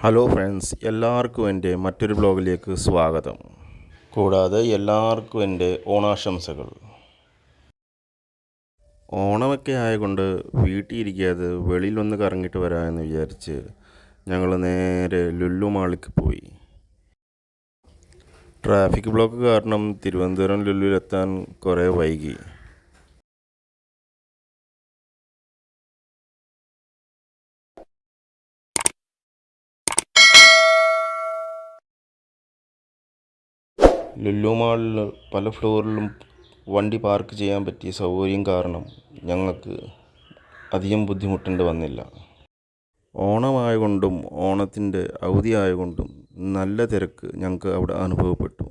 Hello friends, എല്ലാവർക്കും എൻ്റെ മറ്റൊരു ബ്ലോഗിലേക്ക് സ്വാഗതം. കൂടാതെ എല്ലാവർക്കും എൻ്റെ ഓണാശംസകൾ. ഓണമൊക്കെ ആയതുകൊണ്ട് വീട്ടിൽ ഇരിക്കാതെ വെളിയിലൊന്ന് കറങ്ങിയിട്ട് വരാമെന്ന് വിചാരിച്ച് ഞങ്ങൾ നേരെ ലുലു മാളിലേക്ക് പോയി. ട്രാഫിക് ബ്ലോക്ക് കാരണം തിരുവനന്തപുരം ലുലുവിലെത്താൻ കുറേ വൈകി. ലുലു മാളിൽ പല ഫ്ലോറിലും വണ്ടി പാർക്ക് ചെയ്യാൻ പറ്റിയ സൗകര്യം കാരണം ഞങ്ങൾക്ക് അധികം ബുദ്ധിമുട്ടേണ്ടി വന്നില്ല. ഓണമായതുകൊണ്ടും ഓണത്തിൻ്റെ അവധി ആയതുകൊണ്ടും നല്ല തിരക്ക് ഞങ്ങൾക്ക് അവിടെ അനുഭവപ്പെട്ടു.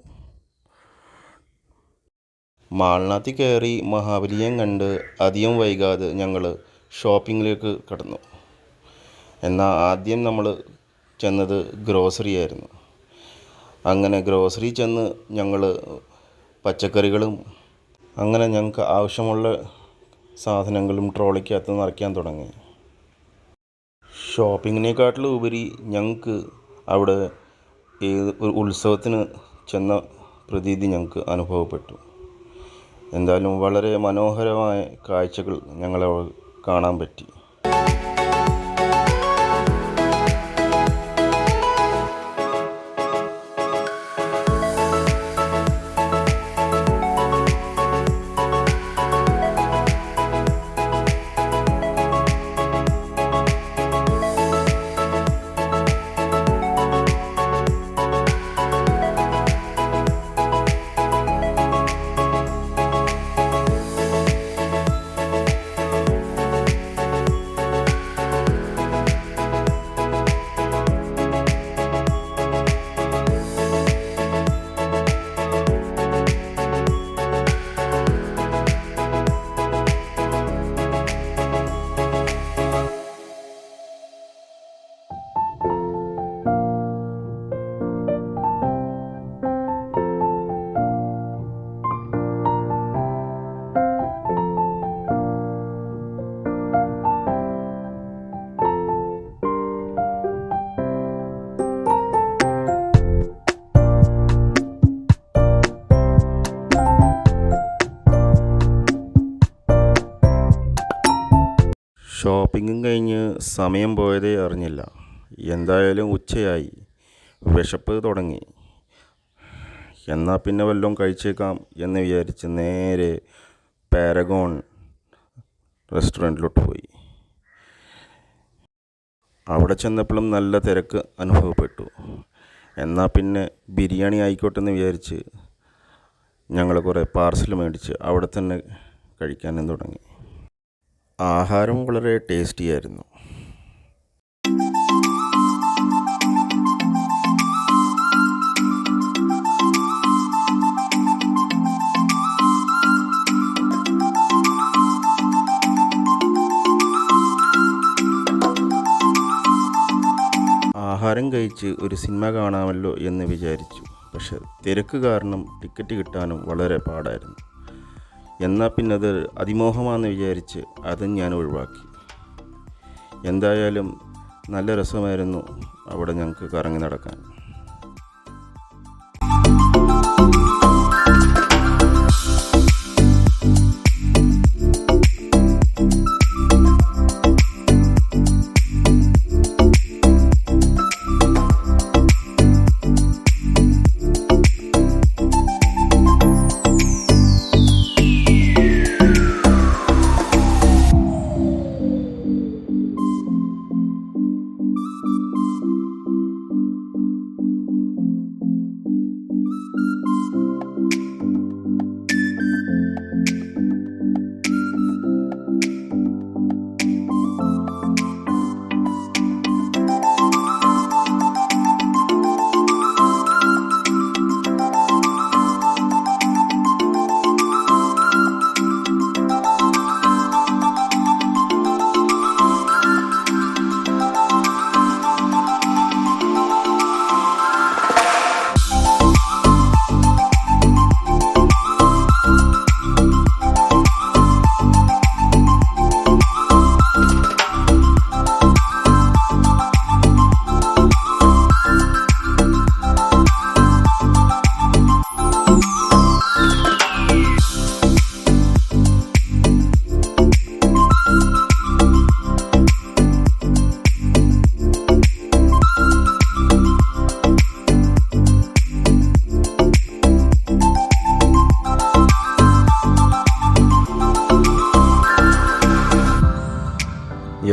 മാളിനകത്ത് കയറി മഹാബലിയെയും കണ്ട് അധികം വൈകാതെ ഞങ്ങൾ ഷോപ്പിങ്ങിലേക്ക് കടന്നു. എന്നാൽ ആദ്യം നമ്മൾ ചെന്നത് ഗ്രോസറി ആയിരുന്നു. അങ്ങനെ ഗ്രോസറി ചെന്ന് ഞങ്ങൾ പച്ചക്കറികളും അങ്ങനെ ഞങ്ങൾക്ക് ആവശ്യമുള്ള സാധനങ്ങളും ട്രോളിക്കകത്ത് നിറയ്ക്കാൻ തുടങ്ങി. ഷോപ്പിങ്ങിനെക്കാട്ടിലും ഉപരി ഞങ്ങൾക്ക് അവിടെ ഒരു ഉത്സവത്തിന് ചെന്ന പ്രതീതി ഞങ്ങൾക്ക് അനുഭവപ്പെട്ടു. എന്തായാലും വളരെ മനോഹരമായ കാഴ്ചകൾ ഞങ്ങളെ കാണാൻ പറ്റി. ഷോപ്പിങ്ങും കഴിഞ്ഞ് സമയം പോയതേ അറിഞ്ഞില്ല. എന്തായാലും ഉച്ചയായി, വിശപ്പ് തുടങ്ങി. എന്നാൽ പിന്നെ വല്ലതും കഴിച്ചേക്കാം എന്ന് വിചാരിച്ച് നേരെ പാരഗോൺ റെസ്റ്റോറൻറ്റിലോട്ട് പോയി. അവിടെ ചെന്നപ്പോഴും നല്ല തിരക്ക് അനുഭവപ്പെട്ടു. എന്നാൽ പിന്നെ ബിരിയാണി ആയിക്കോട്ടെ എന്ന് വിചാരിച്ച് ഞങ്ങൾ കുറേ പാർസൽ മേടിച്ച് അവിടെ തന്നെ കഴിക്കാനും തുടങ്ങി. ആഹാരം വളരെ ടേസ്റ്റി ആയിരുന്നു. ആഹാരം കഴിച്ച് ഒരു സിനിമ കാണാമല്ലോ എന്ന് വിചാരിച്ചു. പക്ഷെ തിരക്ക് കാരണം ടിക്കറ്റ് കിട്ടാനും വളരെ പാടായിരുന്നു. എന്നാൽ പിന്നെ അത് അതിമോഹമാണെന്ന് വിചാരിച്ച് അതും ഞാൻ ഒഴിവാക്കി. എന്തായാലും നല്ല രസമായിരുന്നു അവിടെ ഞങ്ങൾക്ക് കറങ്ങി നടക്കാൻ.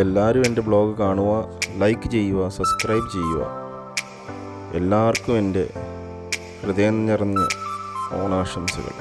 എല്ലാവരും എൻ്റെ ബ്ലോഗ് കാണുക, ലൈക്ക് ചെയ്യുക, സബ്സ്ക്രൈബ് ചെയ്യുക. എല്ലാവർക്കും എൻ്റെ ഹൃദയം നിറഞ്ഞ ഓണാശംസകൾ.